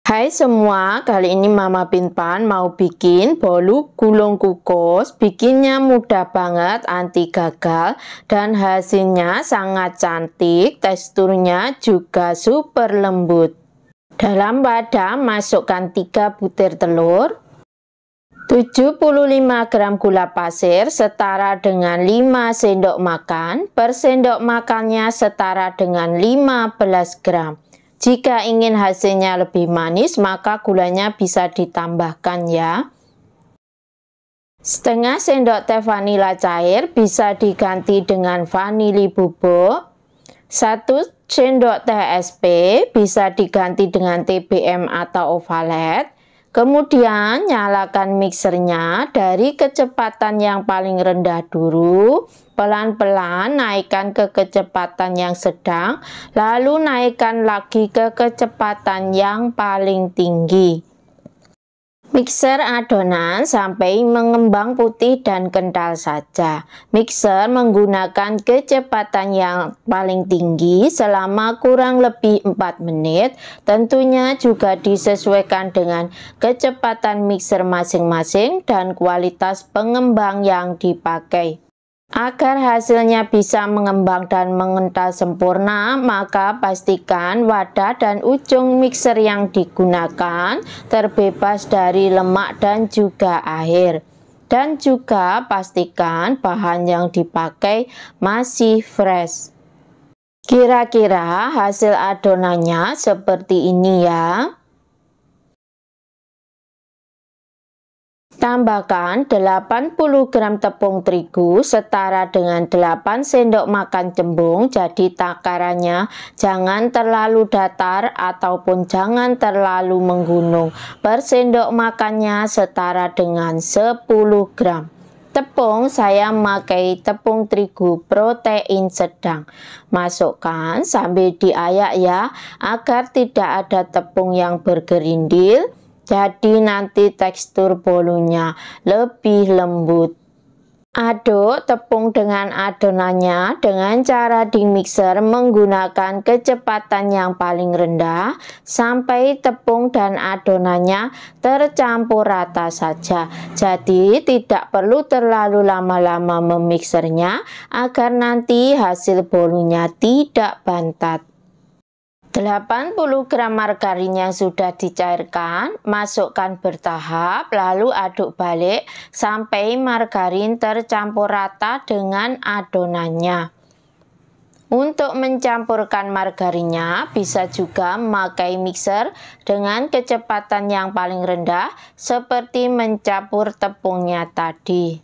Hai semua, kali ini Mama Pinpan mau bikin bolu gulung kukus. Bikinnya mudah banget, anti gagal, dan hasilnya sangat cantik. Teksturnya juga super lembut. Dalam wadah masukkan 3 butir telur, 75 gram gula pasir setara dengan 5 sendok makan. Per sendok makannya setara dengan 15 gram. Jika ingin hasilnya lebih manis, maka gulanya bisa ditambahkan ya. Setengah sendok teh vanila cair bisa diganti dengan vanili bubuk. 1 sendok teh SP bisa diganti dengan TBM atau ovalet. Kemudian nyalakan mixernya dari kecepatan yang paling rendah dulu. Pelan-pelan naikkan ke kecepatan yang sedang, lalu naikkan lagi ke kecepatan yang paling tinggi. Mixer adonan sampai mengembang putih dan kental saja. Mixer menggunakan kecepatan yang paling tinggi selama kurang lebih 4 menit. Tentunya juga disesuaikan dengan kecepatan mixer masing-masing dan kualitas pengembang yang dipakai. Agar hasilnya bisa mengembang dan mengental sempurna, maka pastikan wadah dan ujung mixer yang digunakan terbebas dari lemak dan juga air. Dan juga pastikan bahan yang dipakai masih fresh. Kira-kira hasil adonannya seperti ini ya. Tambahkan 80 gram tepung terigu setara dengan 8 sendok makan cembung. Jadi takarannya jangan terlalu datar ataupun jangan terlalu menggunung. Per sendok makannya setara dengan 10 gram. Tepung saya memakai tepung terigu protein sedang. Masukkan sambil diayak ya, agar tidak ada tepung yang bergerindil. Jadi nanti tekstur bolunya lebih lembut. Aduk tepung dengan adonannya dengan cara di mixer menggunakan kecepatan yang paling rendah sampai tepung dan adonannya tercampur rata saja. Jadi tidak perlu terlalu lama-lama memixernya agar nanti hasil bolunya tidak bantat. 80 gram margarin yang sudah dicairkan, masukkan bertahap, lalu aduk balik sampai margarin tercampur rata dengan adonannya. Untuk mencampurkan margarinnya, bisa juga memakai mixer dengan kecepatan yang paling rendah, seperti mencampur tepungnya tadi.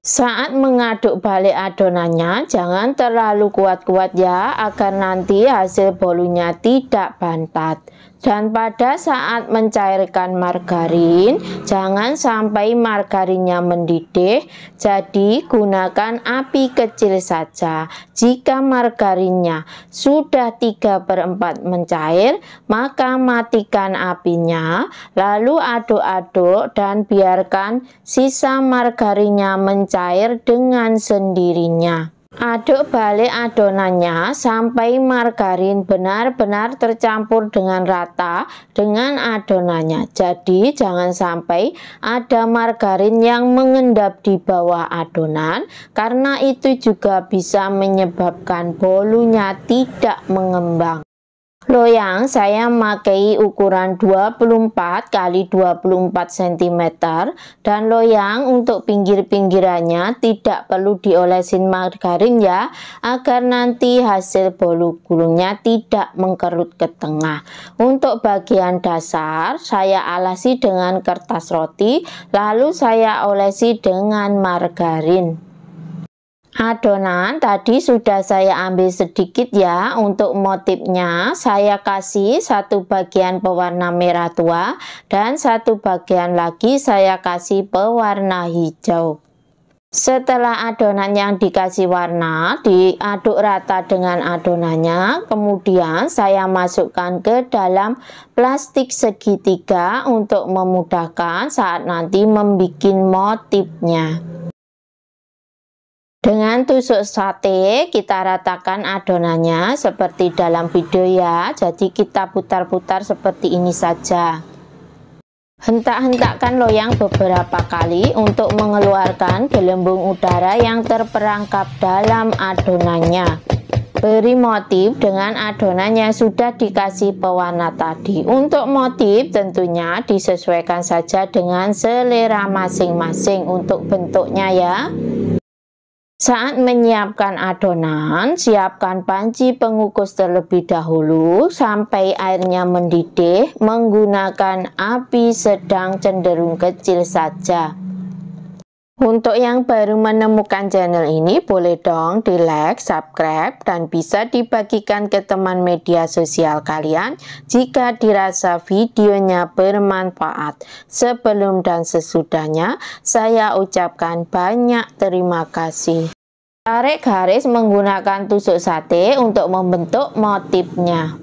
Saat mengaduk balik adonannya, jangan terlalu kuat-kuat ya, agar nanti hasil bolunya tidak bantat. Dan pada saat mencairkan margarin, jangan sampai margarinnya mendidih, jadi gunakan api kecil saja. Jika margarinnya sudah 3/4 mencair, maka matikan apinya, lalu aduk-aduk dan biarkan sisa margarinnya mencair dengan sendirinya. Aduk balik adonannya sampai margarin benar-benar tercampur dengan rata dengan adonannya. Jadi jangan sampai ada margarin yang mengendap di bawah adonan, karena itu juga bisa menyebabkan bolunya tidak mengembang. Loyang saya memakai ukuran 24 x 24 cm dan loyang untuk pinggir-pinggirannya tidak perlu diolesin margarin ya, agar nanti hasil bolu gulungnya tidak mengkerut ke tengah. Untuk bagian dasar saya alasi dengan kertas roti, lalu saya olesi dengan margarin. Adonan tadi sudah saya ambil sedikit ya. Untuk motifnya saya kasih 1 bagian pewarna merah tua dan 1 bagian lagi saya kasih pewarna hijau. Setelah adonan yang dikasih warna diaduk rata dengan adonannya, kemudian saya masukkan ke dalam plastik segitiga untuk memudahkan saat nanti membuat motifnya. Dengan tusuk sate, kita ratakan adonannya seperti dalam video ya. Jadi kita putar-putar seperti ini saja. Hentak-hentakkan loyang beberapa kali untuk mengeluarkan gelembung udara yang terperangkap dalam adonannya. Beri motif dengan adonan yang sudah dikasih pewarna tadi. Untuk motif tentunya disesuaikan saja dengan selera masing-masing untuk bentuknya ya. Saat menyiapkan adonan, siapkan panci pengukus terlebih dahulu sampai airnya mendidih menggunakan api sedang cenderung kecil saja. Untuk yang baru menemukan channel ini, boleh dong di like, subscribe, dan bisa dibagikan ke teman media sosial kalian jika dirasa videonya bermanfaat. Sebelum dan sesudahnya, saya ucapkan banyak terima kasih. Tarik garis menggunakan tusuk sate untuk membentuk motifnya.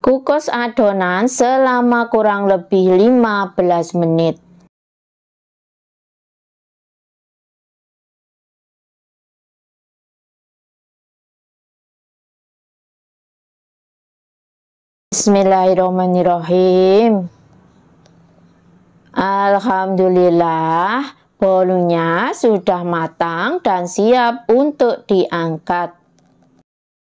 Kukus adonan selama kurang lebih 15 menit. Bismillahirrahmanirrahim. Alhamdulillah, bolunya sudah matang dan siap untuk diangkat.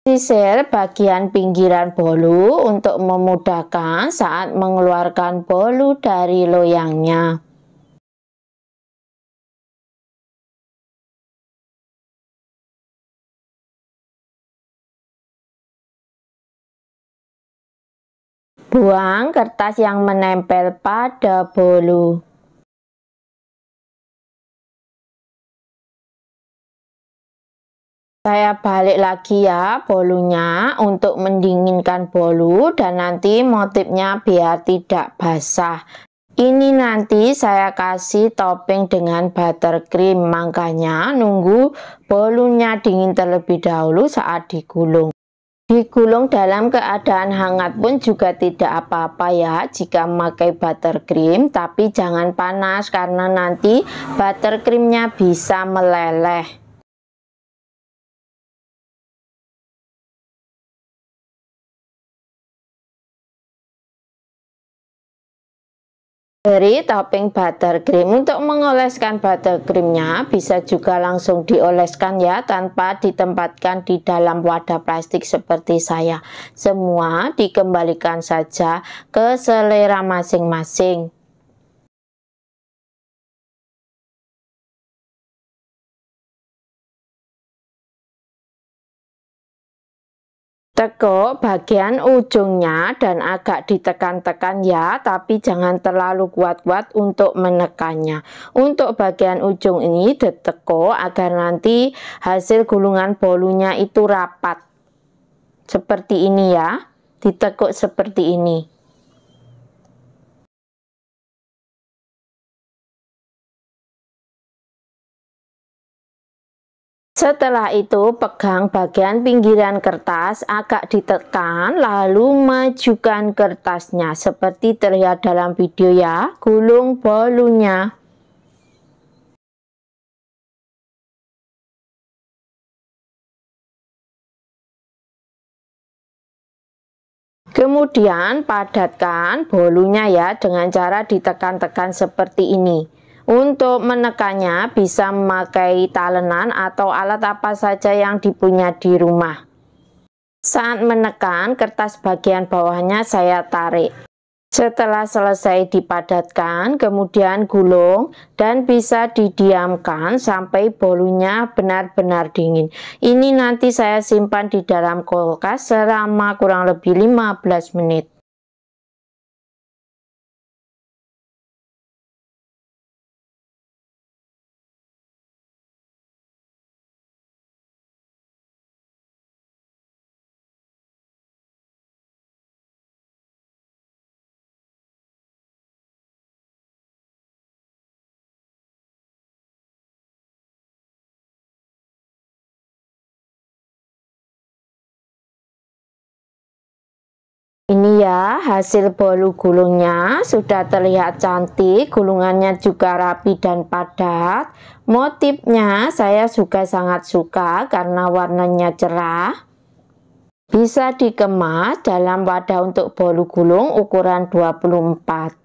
Sisir bagian pinggiran bolu untuk memudahkan saat mengeluarkan bolu dari loyangnya. Buang kertas yang menempel pada bolu. Saya balik lagi ya bolunya untuk mendinginkan bolu dan nanti motifnya biar tidak basah. Ini nanti saya kasih topping dengan buttercream, makanya nunggu bolunya dingin terlebih dahulu saat digulung. Digulung dalam keadaan hangat pun juga tidak apa-apa ya jika memakai buttercream, tapi jangan panas karena nanti buttercreamnya bisa meleleh. Beri topping buttercream. Untuk mengoleskan buttercreamnya bisa juga langsung dioleskan ya tanpa ditempatkan di dalam wadah plastik seperti saya. Semua dikembalikan saja ke selera masing-masing. Tekuk bagian ujungnya dan agak ditekan-tekan ya, tapi jangan terlalu kuat-kuat untuk menekannya. Untuk bagian ujung ini ditekuk agar nanti hasil gulungan bolunya itu rapat. Seperti ini ya, ditekuk seperti ini. Setelah itu, pegang bagian pinggiran kertas, agak ditekan, lalu majukan kertasnya seperti terlihat dalam video ya. Gulung bolunya. Kemudian padatkan bolunya ya dengan cara ditekan-tekan seperti ini. Untuk menekannya bisa memakai talenan atau alat apa saja yang dipunya di rumah. Saat menekan, kertas bagian bawahnya saya tarik. Setelah selesai dipadatkan, kemudian gulung dan bisa didiamkan sampai bolunya benar-benar dingin. Ini nanti saya simpan di dalam kulkas selama kurang lebih 15 menit. Ini ya hasil bolu gulungnya sudah terlihat cantik, gulungannya juga rapi dan padat. Motifnya saya juga sangat suka karena warnanya cerah. Bisa dikemas dalam wadah untuk bolu gulung ukuran 24.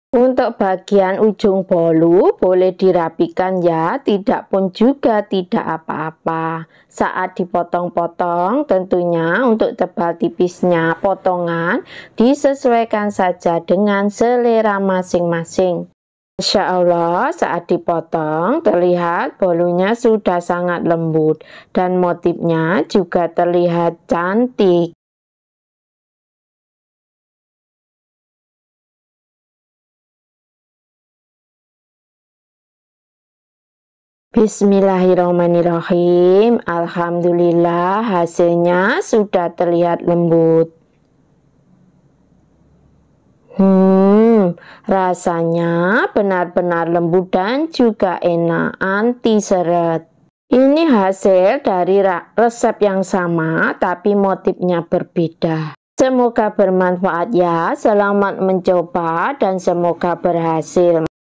Untuk bagian ujung bolu boleh dirapikan ya, tidak pun juga tidak apa-apa. Saat dipotong-potong tentunya untuk tebal tipisnya potongan disesuaikan saja dengan selera masing-masing. Masya Allah, saat dipotong terlihat bolunya sudah sangat lembut dan motifnya juga terlihat cantik. Bismillahirrahmanirrahim. Alhamdulillah hasilnya sudah terlihat lembut. Rasanya benar-benar lembut dan juga enak, anti seret. Ini hasil dari resep yang sama tapi motifnya berbeda. Semoga bermanfaat ya. Selamat mencoba dan semoga berhasil.